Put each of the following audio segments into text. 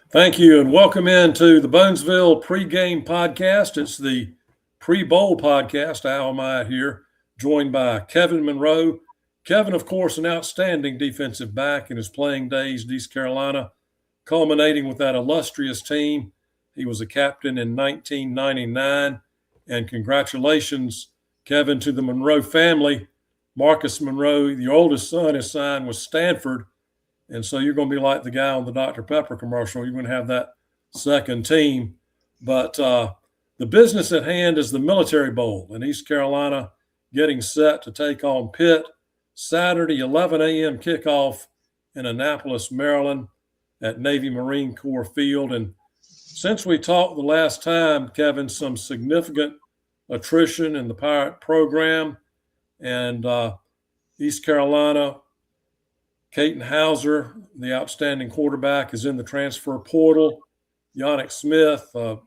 Thank you, and welcome into the Bonesville Pregame Podcast. It's the pre-bowl podcast. Al Myatt here, joined by Kevin Monroe. Kevin, of course, an outstanding defensive back in his playing days, East Carolina, culminating with that illustrious team. He was a captain in 1999. And congratulations, Kevin, to the Monroe family. Marcus Monroe, your oldest son, is signed with Stanford. And so you're going to be like the guy on the Dr. Pepper commercial. You're going to have that second team. But the business at hand is the Military Bowl in East Carolina, getting set to take on Pitt Saturday, 11 a.m. kickoff in Annapolis, Maryland at Navy Marine Corps Field. And since we talked the last time, Kevin, some significant attrition in the Pirate program. And East Carolina, Caton Hauser, the outstanding quarterback, is in the transfer portal. Yannick Smith, a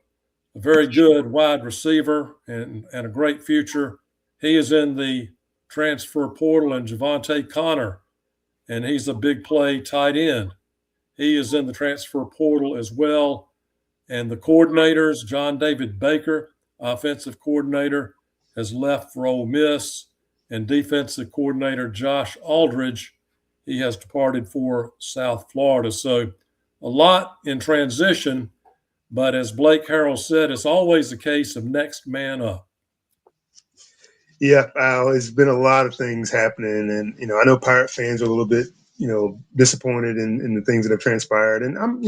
very good wide receiver and a great future. He is in the transfer portal. And Javante Connor, and he's a big play tight end. He is in the transfer portal as well. And the coordinators, John David Baker, offensive coordinator, has left for Ole Miss. And defensive coordinator Josh Aldridge, he has departed for South Florida. So a lot in transition, but as Blake Harrell said, it's always a case of next man up. Yeah, Al, it's been a lot of things happening. And, I know Pirate fans are a little bit, disappointed in the things that have transpired. And I'm,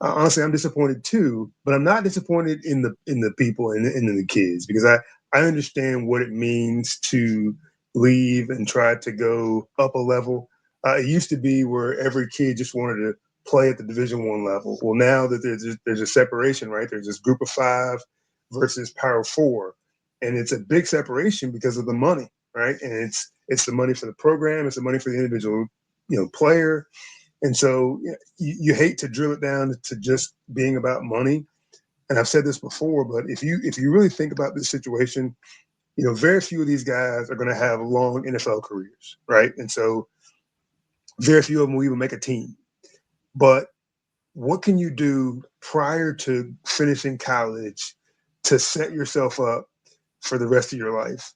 honestly, I'm disappointed too, but I'm not disappointed in the people and in the kids, because I understand what it means to leave and try to go up a level. It used to be where every kid just wanted to play at the Division I level. Well, now that there's a separation, right? There's this group of 5 versus Power 4, and it's a big separation because of the money, right? And it's the money for the program, it's the money for the individual, player, and so you hate to drill it down to just being about money. And I've said this before, but if you really think about this situation, very few of these guys are going to have long NFL careers, right? And so very few of them will even make a team. But what can you do prior to finishing college to set yourself up for the rest of your life?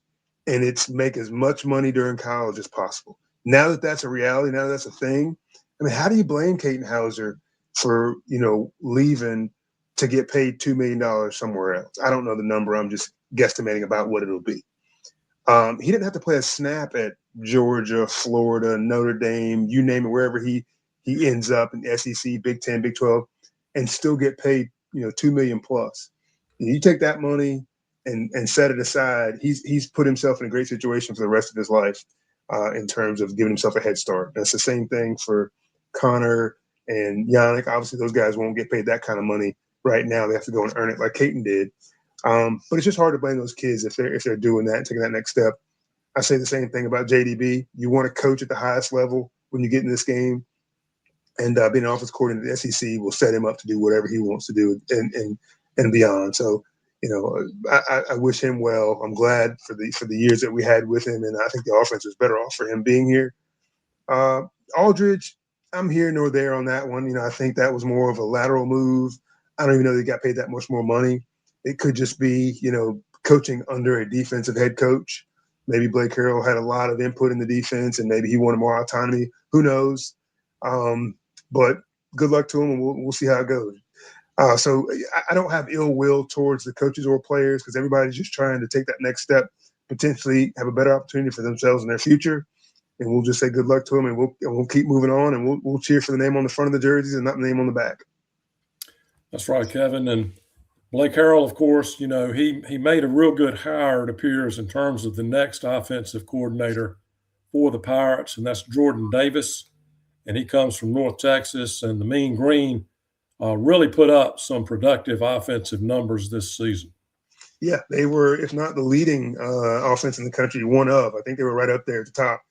And it's make as much money during college as possible. Now that that's a reality, now that that's a thing, I mean, how do you blame Caton Hauser for, leaving to get paid $2 million somewhere else? I don't know the number. I'm just guesstimating about what it'll be. He didn't have to play a snap at Georgia, Florida, Notre Dame, you name it, wherever he ends up in SEC, Big 10, Big 12, and still get paid, $2 million plus. And you take that money and set it aside. He's put himself in a great situation for the rest of his life in terms of giving himself a head start. That's the same thing for Connor and Yannick. Obviously, those guys won't get paid that kind of money right now. They have to go and earn it like Caton did. But it's just hard to blame those kids if they're doing that and taking that next step. I say the same thing about JDB. You want to coach at the highest level when you get in this game, and being an offensive coordinator at the SEC will set him up to do whatever he wants to do and beyond. So, I wish him well. I'm glad for the years that we had with him, and I think the offense was better off for him being here. Aldridge, I'm here nor there on that one. I think that was more of a lateral move. I don't even know they got paid that much more money. It could just be, coaching under a defensive head coach. Maybe Blake Harrell had a lot of input in the defense, and maybe he wanted more autonomy. Who knows? But good luck to him, and we'll see how it goes. So I don't have ill will towards the coaches or players, because everybody's just trying to take that next step, potentially have a better opportunity for themselves in their future. And we'll just say good luck to them, and we'll keep moving on, and we'll cheer for the name on the front of the jerseys and not the name on the back. That's right, Kevin. And Blake Harrell, of course, he made a real good hire, it appears, in terms of the next offensive coordinator for the Pirates, and that's Jordan Davis. And he comes from North Texas, and the Mean Green really put up some productive offensive numbers this season. Yeah, they were, if not the leading offense in the country, one of. I think they were right up there at the top.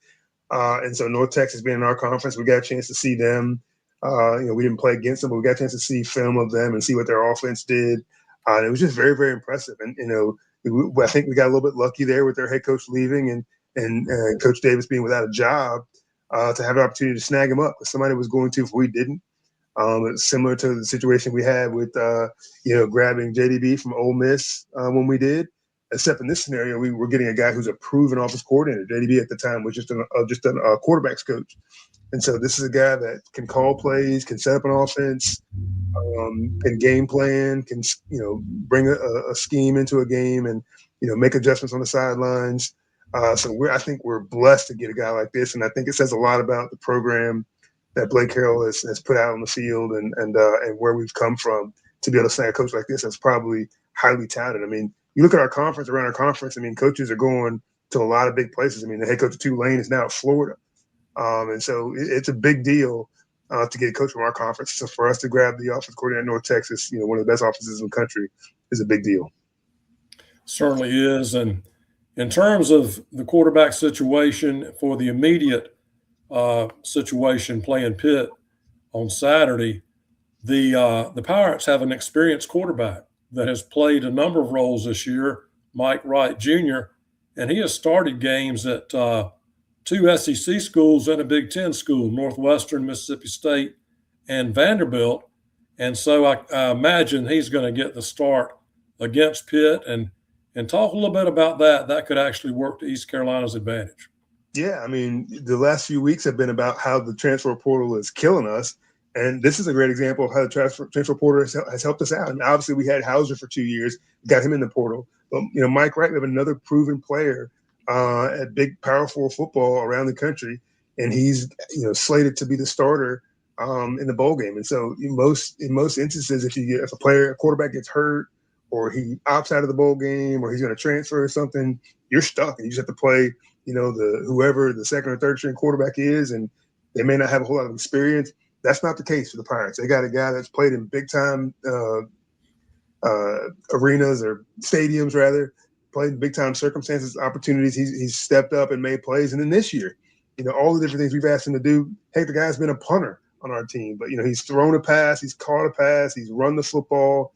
And so North Texas being in our conference, we got a chance to see them. We didn't play against them, but we got a chance to see film of them and see what their offense did. And it was just very, very impressive. And, I think we got a little bit lucky there with their head coach leaving and Coach Davis being without a job to have an opportunity to snag him up, because somebody was going to if we didn't. It's similar to the situation we had with, grabbing JDB from Ole Miss when we did. Except in this scenario, we were getting a guy who's a proven offensive coordinator. JDB at the time was just a quarterbacks coach. And so this is a guy that can call plays, can set up an offense, can game plan, can bring a scheme into a game, and make adjustments on the sidelines. So I think we're blessed to get a guy like this, and I think it says a lot about the program that Blake Harrell has put out on the field, and where we've come from to be able to say a coach like this that's probably highly touted. I mean, you look at our conference, around our conference. I mean, coaches are going to a lot of big places. I mean, the head coach of Tulane is now at Florida. And so it's a big deal to get a coach from our conference. So for us to grab the offensive coordinator at North Texas, one of the best offenses in the country, is a big deal. Certainly is. And in terms of the quarterback situation for the immediate situation playing Pitt on Saturday, the Pirates have an experienced quarterback that has played a number of roles this year, Mike Wright Jr., and he has started games at two SEC schools and a Big Ten school, Northwestern, Mississippi State, and Vanderbilt. And so I imagine he's going to get the start against Pitt, and talk a little bit about that. That could actually work to East Carolina's advantage. Yeah, I mean, the last few weeks have been about how the transfer portal is killing us. And this is a great example of how the transfer portal has helped us out. And obviously we had Hauser for 2 years, got him in the portal. But, Mike Wright, we have another proven player at big, powerful football around the country. And he's, slated to be the starter in the bowl game. And so in most instances, if a quarterback gets hurt, or he opts out of the bowl game, or he's going to transfer or something, you're stuck. And you just have to play, whoever the second or third string quarterback is, and they may not have a whole lot of experience. That's not the case for the Pirates. They got a guy that's played in big time arenas, or stadiums rather, played in big time circumstances, opportunities. He's stepped up and made plays. And then this year, all the different things we've asked him to do. Hey, the guy's been a punter on our team, but he's thrown a pass, he's caught a pass, he's run the football.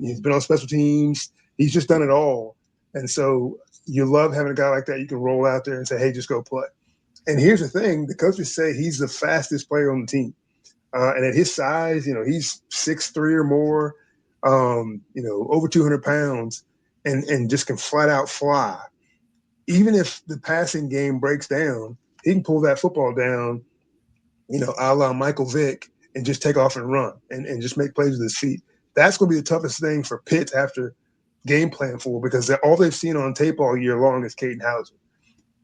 He's been on special teams. He's just done it all. And so you love having a guy like that you can roll out there and say, hey, just go play. And here's the thing. The coaches say he's the fastest player on the team. And at his size, he's 6'3" or more, over 200 pounds, and just can flat out fly. Even if the passing game breaks down, he can pull that football down, a la Michael Vick, and just take off and run and just make plays with his feet. That's going to be the toughest thing for Pitt to have to game plan for, because all they've seen on tape all year long is Caden Hauser.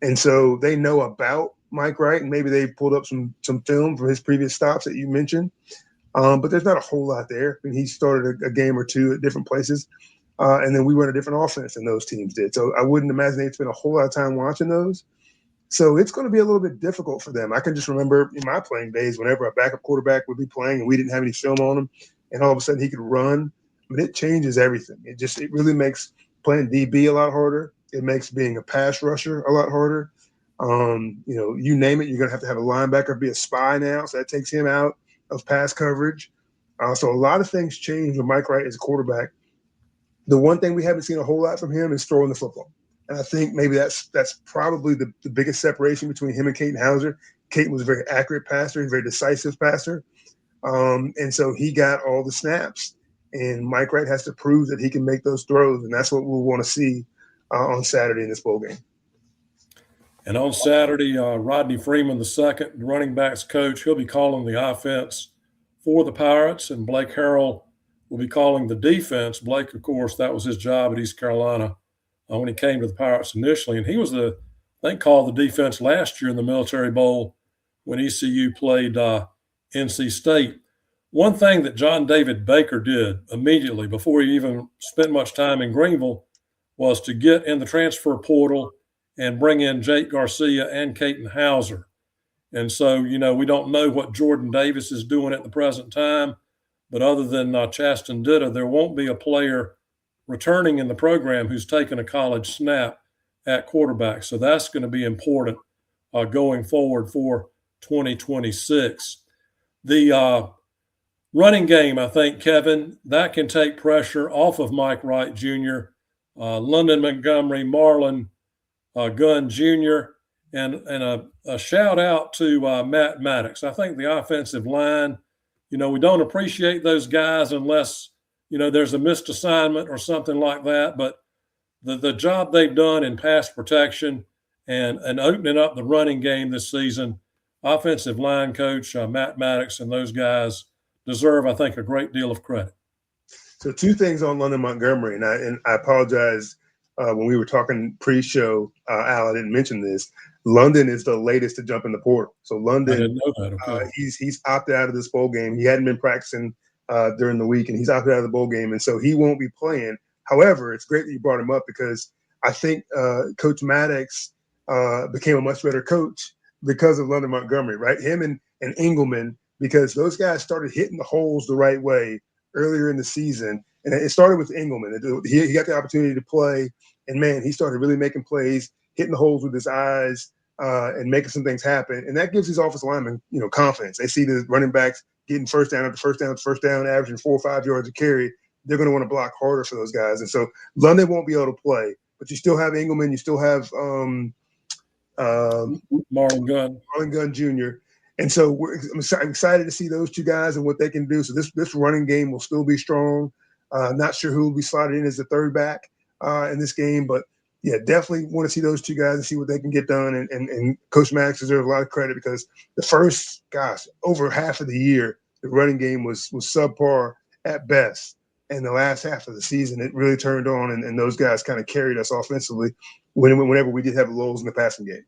And so they know about Mike Wright, and maybe they pulled up some film from his previous stops that you mentioned. But there's not a whole lot there. I mean, he started a game or two at different places, and then we run a different offense than those teams did. So I wouldn't imagine they'd spend a whole lot of time watching those. So it's going to be a little bit difficult for them. I can just remember in my playing days, whenever a backup quarterback would be playing and we didn't have any film on him, and all of a sudden he could run. I mean, it changes everything. It really makes playing DB a lot harder. It makes being a pass rusher a lot harder. You name it, you're going to have a linebacker be a spy now. So that takes him out of pass coverage. So a lot of things change when Mike Wright is a quarterback. The one thing we haven't seen a whole lot from him is throwing the football. And I think maybe that's probably the biggest separation between him and Caden Hauser. Caden was a very accurate passer, a very decisive passer. And so he got all the snaps, and Mike Wright has to prove that he can make those throws. And that's what we'll want to see on Saturday in this bowl game. And on Saturday, Rodney Freeman II, the running backs coach, he'll be calling the offense for the Pirates, and Blake Harrell will be calling the defense. Blake, of course, that was his job at East Carolina when he came to the Pirates initially. And he was called the defense last year in the Military Bowl when ECU played NC State. One thing that John David Baker did immediately before he even spent much time in Greenville was to get in the transfer portal and bring in Jake Garcia and Caden Hauser. And so, we don't know what Jordan Davis is doing at the present time, but other than Chasten Ditta, there won't be a player returning in the program who's taken a college snap at quarterback. So that's going to be important going forward for 2026. The running game, I think, Kevin, that can take pressure off of Mike Wright Jr., London Montgomery, Marlon Gunn Jr., and a shout out to Matt Maddox. I think the offensive line we don't appreciate those guys unless, there's a missed assignment or something like that. But the job they've done in pass protection and opening up the running game this season, offensive line coach Matt Maddox and those guys deserve, I think, a great deal of credit. So 2 things on London Montgomery, and I apologize when we were talking pre-show, Al, I didn't mention this. London is the latest to jump in the portal. So London, I didn't know that. Okay. He's opted out of this bowl game. He hadn't been practicing during the week, and he's opted out of the bowl game, and so he won't be playing. However, it's great that you brought him up because I think Coach Maddox became a much better coach because of London Montgomery, right? Him and Engelman, because those guys started hitting the holes the right way earlier in the season. And it started with Engelman. He got the opportunity to play, and, man, he started really making plays, hitting the holes with his eyes, and making some things happen. And that gives his offensive linemen, confidence. They see the running backs getting first down after first down after first down, averaging 4 or 5 yards a carry. They're going to want to block harder for those guys. And so London won't be able to play, but you still have Engelman. You still have Marlon Gunn Jr. And so I'm excited to see those 2 guys and what they can do. So this running game will still be strong. Not sure who will be slotted in as the third back in this game, but yeah, definitely want to see those 2 guys and see what they can get done. And Coach Maddox deserves a lot of credit because the first, over half of the year, the running game was subpar at best. And the last half of the season, it really turned on, and those guys kind of carried us offensively whenever we did have lulls in the passing game.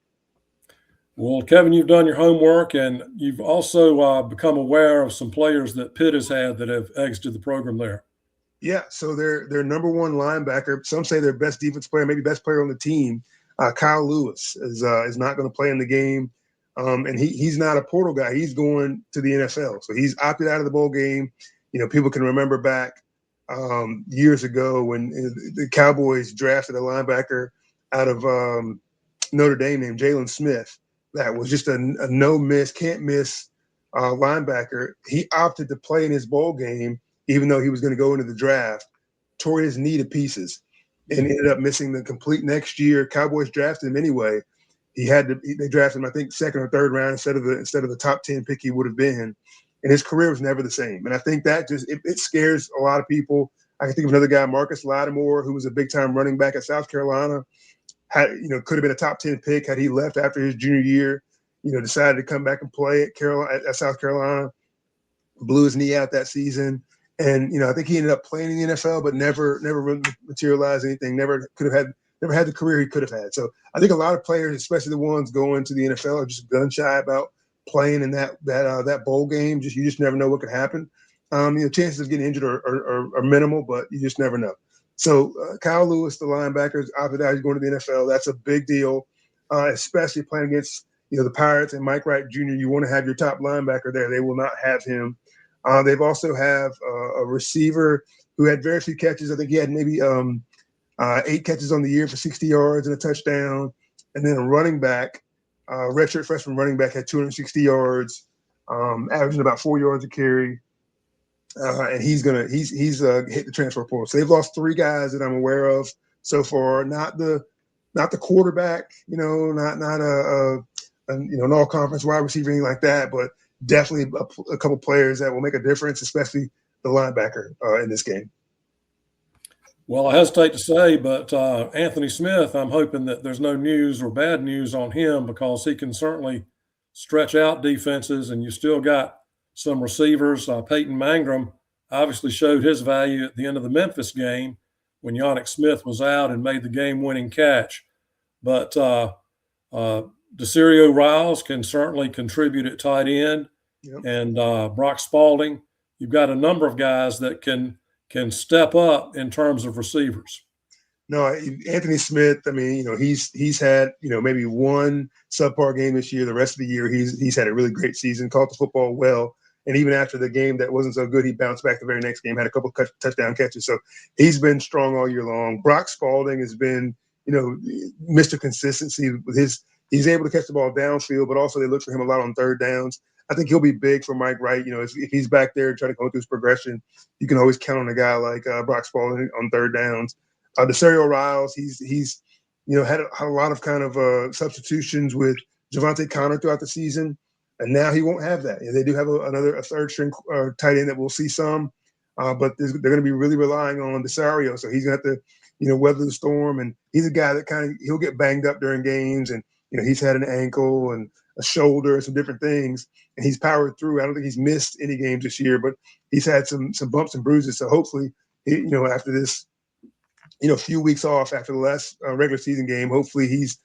Well, Kevin, you've done your homework, and you've also become aware of some players that Pitt has had that have exited the program there. Yeah, so their number 1 linebacker, some say their best defense player, maybe best player on the team, Kyle Lewis, is not going to play in the game. And he's not a portal guy. He's going to the NFL. So he's opted out of the bowl game. People can remember back years ago when the Cowboys drafted a linebacker out of Notre Dame named Jalen Smith. That was just a no-miss, can't-miss linebacker. He opted to play in his bowl game, even though he was going to go into the draft, tore his knee to pieces, and ended up missing the complete next year. Cowboys drafted him anyway. They drafted him, I think, 2nd or 3rd round instead of the top 10 pick he would have been. And his career was never the same. And I think that just it scares a lot of people. I can think of another guy, Marcus Lattimore, who was a big-time running back at South Carolina. Could have been a top 10 pick had he left after his junior year. Decided to come back and play at South Carolina. Blew his knee out that season. And, I think he ended up playing in the NFL, but never really materialized anything, never had the career he could have had. So I think a lot of players, especially the ones going to the NFL, are just gun shy about playing in that bowl game. You just never know what could happen. Chances of getting injured are minimal, but you just never know. So Kyle Lewis, the linebacker, is opted out. He's going to the NFL. That's a big deal, especially playing against the Pirates and Mike Wright Jr. You want to have your top linebacker there. They will not have him. They've also have a receiver who had very few catches. I think he had maybe 8 catches on the year for 60 yards and a touchdown. And then a running back, redshirt freshman running back, had 260 yards, averaging about 4 yards a carry. And he's hit the transfer portal. So they've lost 3 guys that I'm aware of so far. Not the quarterback, not an all conference wide receiver, anything like that, but definitely a couple players that will make a difference, especially the linebacker in this game. Well, I hesitate to say, but Anthony Smith, I'm hoping that there's no news or bad news on him because he can certainly stretch out defenses, and you still got some receivers. Peyton Mangrum obviously showed his value at the end of the Memphis game when Yannick Smith was out and made the game-winning catch. But DeCerio Riles can certainly contribute at tight end. Yep. And Brock Spalding. You've got a number of guys that can step up in terms of receivers. No, Anthony Smith, I mean, he's had, maybe one subpar game this year. The rest of the year, he's had a really great season, caught the football well. And even after the game that wasn't so good, he bounced back the very next game, had a couple of touchdown catches. So he's been strong all year long. Brock Spalding has been, Mr. Consistency with he's able to catch the ball downfield, but also they look for him a lot on third downs. I think he'll be big for Mike Wright. If he's back there trying to go through his progression, you can always count on a guy like Brock Spalding on third downs. DeCerio Riles, he's had a lot of kind of substitutions with Javante Connor throughout the season. And now he won't have that. They do have a third string tight end that we'll see some, but they're going to be really relying on Desario. So he's going to have to, weather the storm. And he's a guy that he'll get banged up during games. And, he's had an ankle and a shoulder and some different things. And he's powered through. I don't think he's missed any games this year, but he's had some bumps and bruises. So hopefully, after this, few weeks off after the last regular season game, hopefully he's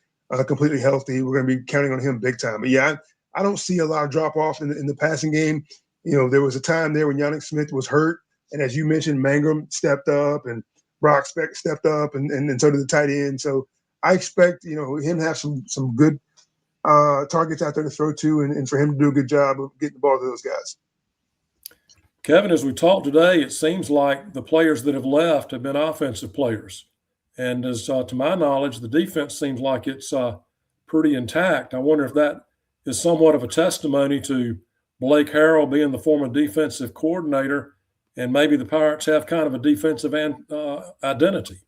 completely healthy. We're going to be counting on him big time. But yeah, I don't see a lot of drop off in the passing game. There was a time there when Yannick Smith was hurt, and as you mentioned, Mangrum stepped up and Brock stepped up, and so did the tight end. So I expect him to have some good targets out there to throw to, and for him to do a good job of getting the ball to those guys. Kevin, as we talk today, it seems like the players that have left have been offensive players. And as to my knowledge, the defense seems like it's pretty intact. I wonder if that is somewhat of a testimony to Blake Harrell being the former defensive coordinator, and maybe the Pirates have kind of a defensive identity.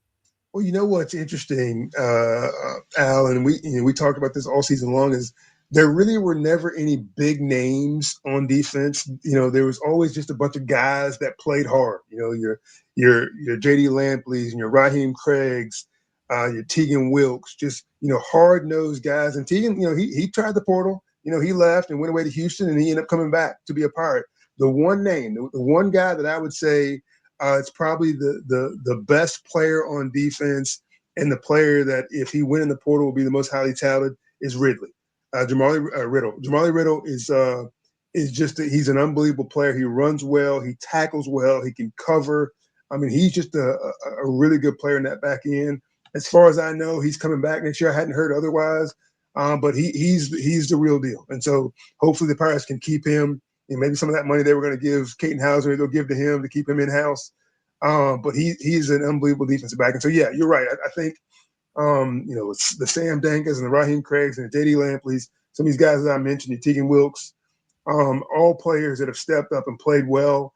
Well, what's interesting, Al, and we talked about this all season long, is there really were never any big names on defense. There was always just a bunch of guys that played hard. Your J.D. Lampleys and your Raheem Craigs, your Tegan Wilkes, just hard-nosed guys. And Tegan, he tried the portal. He left and went away to Houston, and he ended up coming back to be a Pirate. The one name, the one guy that I would say it's probably the best player on defense, and the player that if he went in the portal will be the most highly touted, is Ridley. Jamali Riddle. Jamali Riddle is just he's an unbelievable player. He runs well. He tackles well. He can cover. I mean, he's just a really good player in that back end. As far as I know, he's coming back next year. I hadn't heard otherwise, but he's the real deal. And so hopefully the Pirates can keep him. Maybe some of that money they were going to give Caton Hauser, they'll give to him to keep him in-house. But he's an unbelievable defensive back. And so, yeah, you're right. I think the Sam Dankas and the Raheem Craigs and the J.D. Lampleys, some of these guys that I mentioned, the Tegan Wilkes, all players that have stepped up and played well.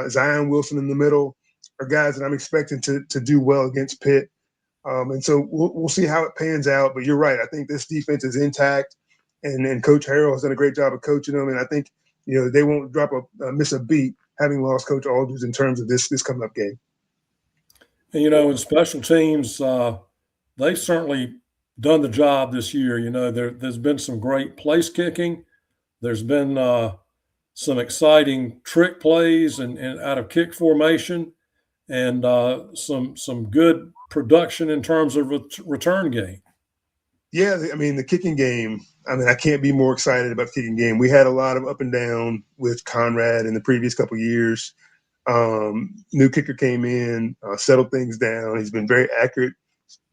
Zion Wilson in the middle are guys that I'm expecting to do well against Pitt. And so we'll see how it pans out. But you're right. I think this defense is intact, and Coach Harrell has done a great job of coaching them. And I think they won't miss a beat having lost Coach Aldridge in terms of this coming up game. And, in special teams, they've certainly done the job this year. There's been some great place kicking. There's been some exciting trick plays and out of kick formation, and some good production in terms of return game. Yeah, I mean, the kicking game, I can't be more excited about the kicking game. We had a lot of up and down with Conrad in the previous couple of years. New kicker came in, settled things down. He's been very accurate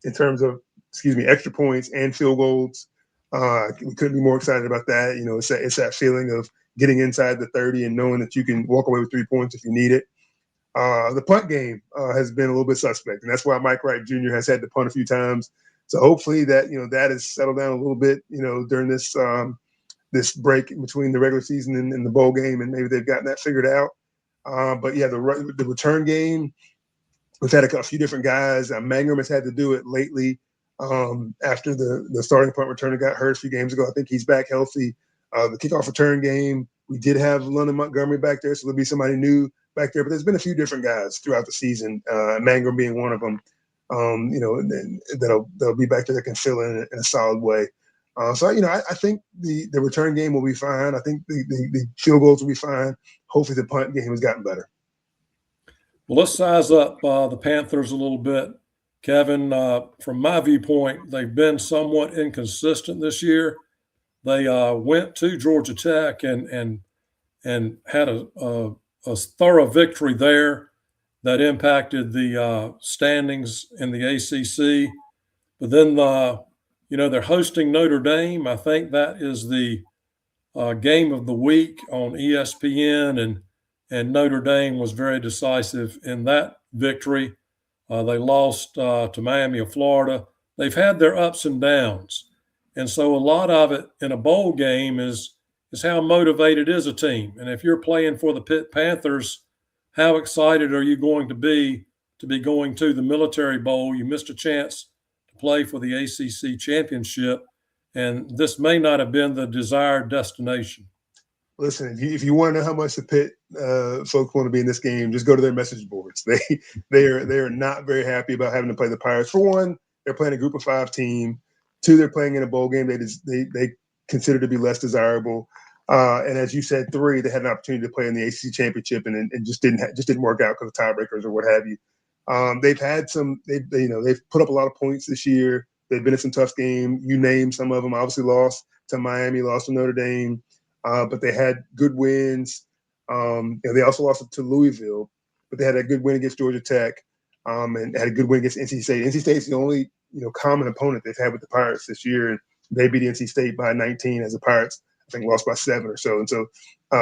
in terms of, extra points and field goals. We couldn't be more excited about that. It's that feeling of getting inside the 30 and knowing that you can walk away with 3 points if you need it. The punt game has been a little bit suspect, and that's why Mike Wright Jr. has had to punt a few times. So hopefully that that has settled down a little bit, during this this break between the regular season and the bowl game, and maybe they've gotten that figured out. But yeah, the return game, we've had a few different guys. Mangrum has had to do it lately after the starting punt returner got hurt a few games ago. I think he's back healthy. The kickoff return game, we did have London Montgomery back there, so there'll be somebody new back there. But there's been a few different guys throughout the season, Mangrum being one of them. And they'll be back there that can fill in a solid way. So I think the return game will be fine. I think the field goals will be fine. Hopefully the punt game has gotten better. Well, let's size up the Panthers a little bit, Kevin. From my viewpoint, they've been somewhat inconsistent this year. They went to Georgia Tech and had a thorough victory there that impacted the standings in the ACC. But then, they're hosting Notre Dame. I think that is the game of the week on ESPN, and Notre Dame was very decisive in that victory. They lost to Miami of Florida. They've had their ups and downs. And so a lot of it in a bowl game is how motivated is a team. And if you're playing for the Pitt Panthers, how excited are you going to be going to the Military Bowl? You missed a chance to play for the ACC championship, and this may not have been the desired destination. Listen, if you want to know how much the Pitt folks want to be in this game, just go to their message boards. They are not very happy about having to play the Pirates. For one, they're playing a Group of 5 team. Two, they're playing in a bowl game they consider to be less desirable. And as you said, 3, they had an opportunity to play in the ACC championship and just didn't work out because of tiebreakers or what have you. They've had they've put up a lot of points this year. They've been in some tough games. You name some of them. Obviously lost to Miami, lost to Notre Dame. But they had good wins. They also lost to Louisville, but they had a good win against Georgia Tech, and had a good win against NC State. NC State's the only common opponent they've had with the Pirates this year, and they beat NC State by 19 as the Pirates, I think, lost by 7 or so. And so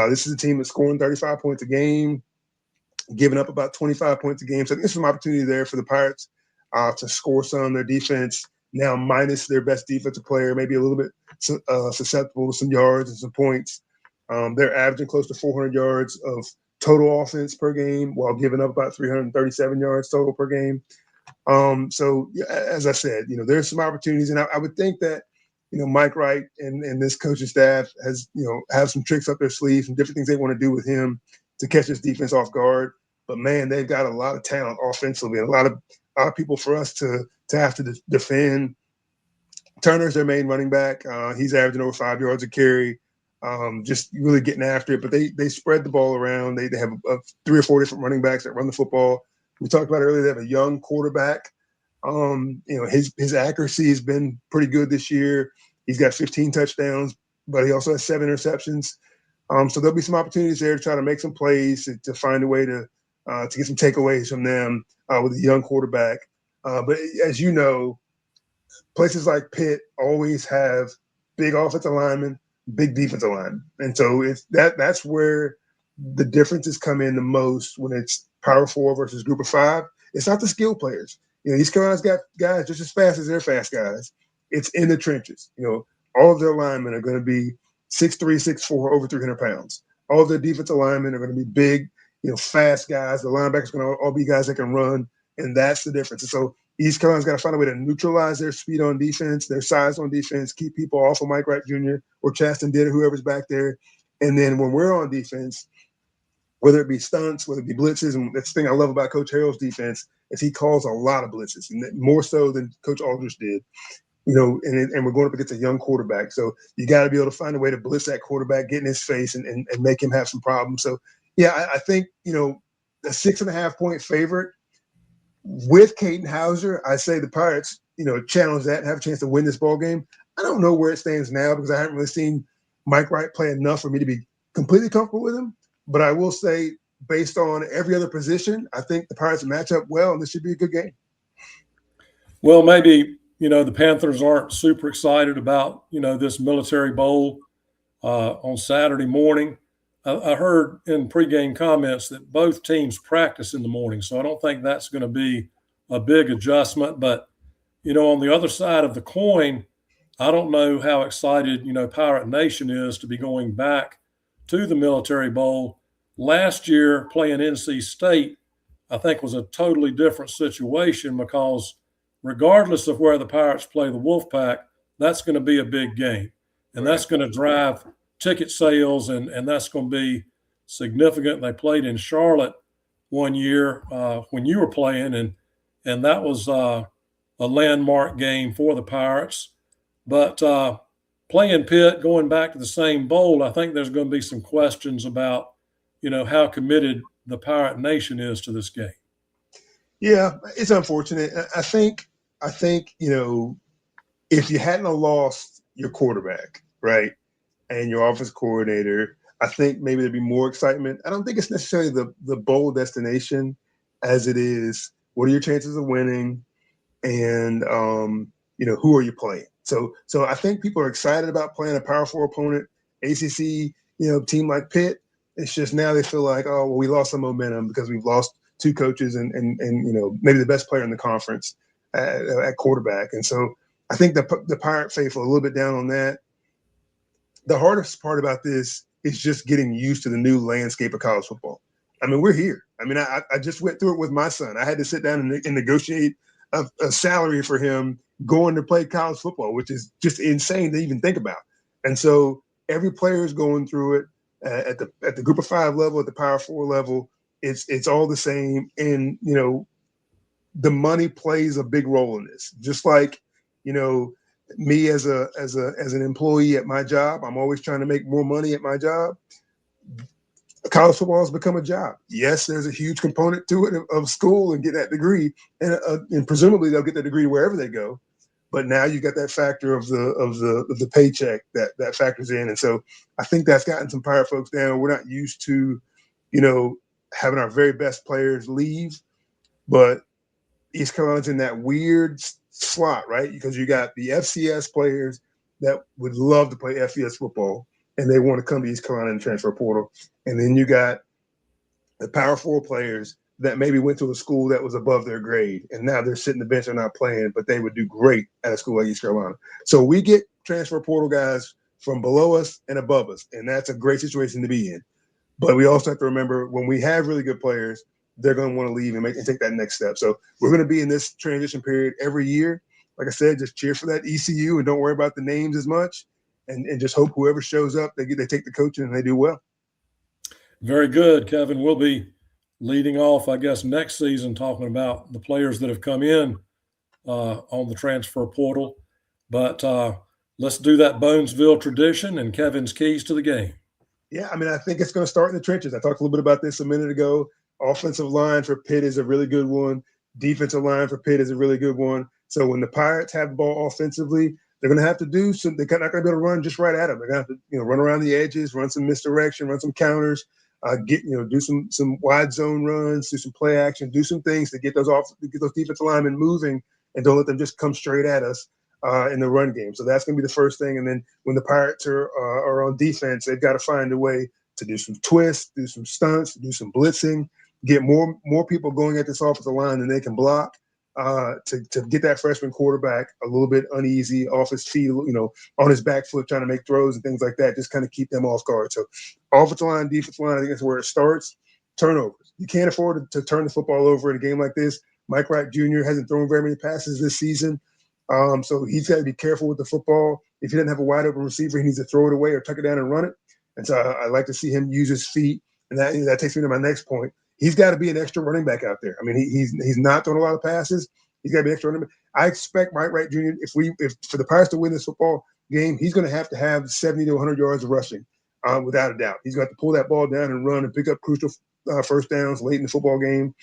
this is a team that's scoring 35 points a game, giving up about 25 points a game. So I think there's some opportunity there for the Pirates to score some. Their defense now minus their best defensive player, maybe a little bit susceptible to some yards and some points. They're averaging close to 400 yards of total offense per game while giving up about 337 yards total per game. So as I said, there's some opportunities, and I would think that, Mike Wright and this coaching staff has, have some tricks up their sleeves and different things they want to do with him to catch this defense off guard. But man, they've got a lot of talent offensively and a lot of people for us to have to defend. Turner's their main running back. He's averaging over 5 yards a carry, just really getting after it. But they spread the ball around. They have 3 or 4 different running backs that run the football. We talked about earlier, they have a young quarterback. His accuracy has been pretty good this year. He's got 15 touchdowns, but he also has 7 interceptions. So there'll be some opportunities there to try to make some plays, to find a way to get some takeaways from them with a young quarterback. But as you know, places like Pitt always have big offensive linemen, big defensive linemen. And so that's where the differences come in the most when it's Power 4 versus Group of 5. It's not the skill players. East Carolina's got guys just as fast as their fast guys. It's in the trenches. All of their linemen are going to be 6'3", 6'4", over 300 pounds. All of their defensive linemen are going to be big, fast guys. The linebackers are going to all be guys that can run, and that's the difference. And so East Carolina's got to find a way to neutralize their speed on defense, their size on defense, keep people off of Mike Wright Jr. or Chasten Ditter, whoever's back there. And then when we're on defense, whether it be stunts, whether it be blitzes, and that's the thing I love about Coach Harrell's defense is he calls a lot of blitzes, and more so than Coach Aldridge did. And we're going up against a young quarterback. So you got to be able to find a way to blitz that quarterback, get in his face, and make him have some problems. So, yeah, I think, a 6.5-point favorite with Caden Hauser, I say the Pirates, challenge that and have a chance to win this ball game. I don't know where it stands now because I haven't really seen Mike Wright play enough for me to be completely comfortable with him. But I will say, based on every other position, I think the Pirates match up well, and this should be a good game. Well, maybe, the Panthers aren't super excited about, this military bowl on Saturday morning. I heard in pregame comments that both teams practice in the morning, so I don't think that's going to be a big adjustment. But, on the other side of the coin, I don't know how excited, Pirate Nation is to be going back to the Military Bowl. Last year, playing NC State, I think, was a totally different situation because regardless of where the Pirates play the Wolfpack, that's going to be a big game. And that's going to drive ticket sales, and that's going to be significant. They played in Charlotte one year when you were playing, and that was a landmark game for the Pirates. But playing Pitt, going back to the same bowl, I think there's going to be some questions about, how committed the Pirate Nation is to this game. Yeah, it's unfortunate. I think, if you hadn't lost your quarterback, right, and your offense coordinator, I think maybe there'd be more excitement. I don't think it's necessarily the bowl destination as it is what are your chances of winning and, who are you playing? So I think people are excited about playing a Power 4 opponent, ACC, team like Pitt. It's just now they feel like, oh, well, we lost some momentum because we've lost 2 coaches and maybe the best player in the conference at quarterback. And so I think the Pirate faithful a little bit down on that. The hardest part about this is just getting used to the new landscape of college football. I mean, we're here. I mean, I just went through it with my son. I had to sit down and negotiate a salary for him going to play college football, which is just insane to even think about. And so every player is going through it at the group of 5 level, at the Power 4 level. It's all the same. And, the money plays a big role in this. Just like, me as an employee at my job, I'm always trying to make more money at my job. College football has become a job. Yes, there's a huge component to it of school and get that degree, and presumably they'll get that degree wherever they go. But now you got that factor of the paycheck that factors in, and so I think that's gotten some Pirate folks down. We're not used to, having our very best players leave, but East Carolina's in that weird slot, right? Because you got the FCS players that would love to play FCS football, and they want to come to East Carolina and transfer portal. And then you got the Power 4 players that maybe went to a school that was above their grade, and now they're sitting the bench and not playing, but they would do great at a school like East Carolina. So we get transfer portal guys from below us and above us, and that's a great situation to be in. But we also have to remember, when we have really good players, they're going to want to leave and take that next step. So we're going to be in this transition period every year. Like I said, just cheer for that ECU and don't worry about the names as much, and just hope whoever shows up, they take the coaching and they do well. Very good, Kevin. We'll be leading off, I guess, next season talking about the players that have come in on the transfer portal. But let's do that Bonesville tradition and Kevin's keys to the game. Yeah, I think it's going to start in the trenches. I talked a little bit about this a minute ago. Offensive line for Pitt is a really good one. Defensive line for Pitt is a really good one. So when the Pirates have the ball offensively, they're going to have to do some. They're not going to be able to run just right at them. They're going to have to, run around the edges, run some misdirection, run some counters, do some wide zone runs, do some play action, do some things to get those defensive linemen moving, and don't let them just come straight at us in the run game. So that's going to be the first thing. And then when the Pirates are on defense, they've got to find a way to do some twists, do some stunts, do some blitzing, get more people going at this offensive line than they can block. To get that freshman quarterback a little bit uneasy off his feet, on his back foot, trying to make throws and things like that, just kind of keep them off guard. So offensive line, defensive line, I think that's where it starts. Turnovers. You can't afford to turn the football over in a game like this. Mike Wright Jr. hasn't thrown very many passes this season. So he's got to be careful with the football. If he doesn't have a wide open receiver, he needs to throw it away or tuck it down and run it. And so I like to see him use his feet. And that takes me to my next point. He's got to be an extra running back out there. He's not throwing a lot of passes. He's got to be extra running back. I expect Mike Wright Jr. If for the Pirates to win this football game, he's going to have 70 to 100 yards of rushing, without a doubt. He's got to pull that ball down and run and pick up crucial first downs late in the football game.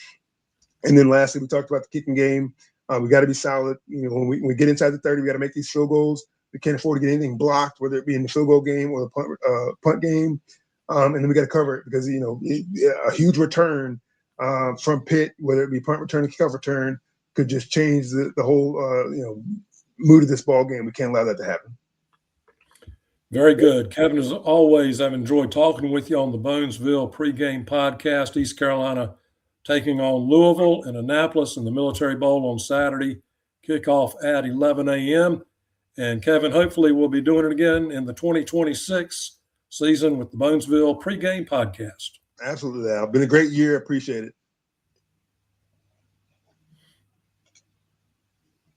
And then lastly, we talked about the kicking game. We got to be solid. When we get inside the 30, we got to make these field goals. We can't afford to get anything blocked, whether it be in the field goal game or the punt game. And then we got to cover it because, a huge return from Pitt, whether it be punt return or kickoff return, could just change the whole, mood of this ball game. We can't allow that to happen. Very good. Kevin, as always, I've enjoyed talking with you on the Bonesville Pregame Podcast. East Carolina taking on Louisville and Annapolis in the Military Bowl on Saturday. Kickoff at 11 a.m. And Kevin, hopefully we'll be doing it again in the 2026 season with the Bonesville Pregame Podcast. Absolutely, Al. Been a great year. Appreciate it.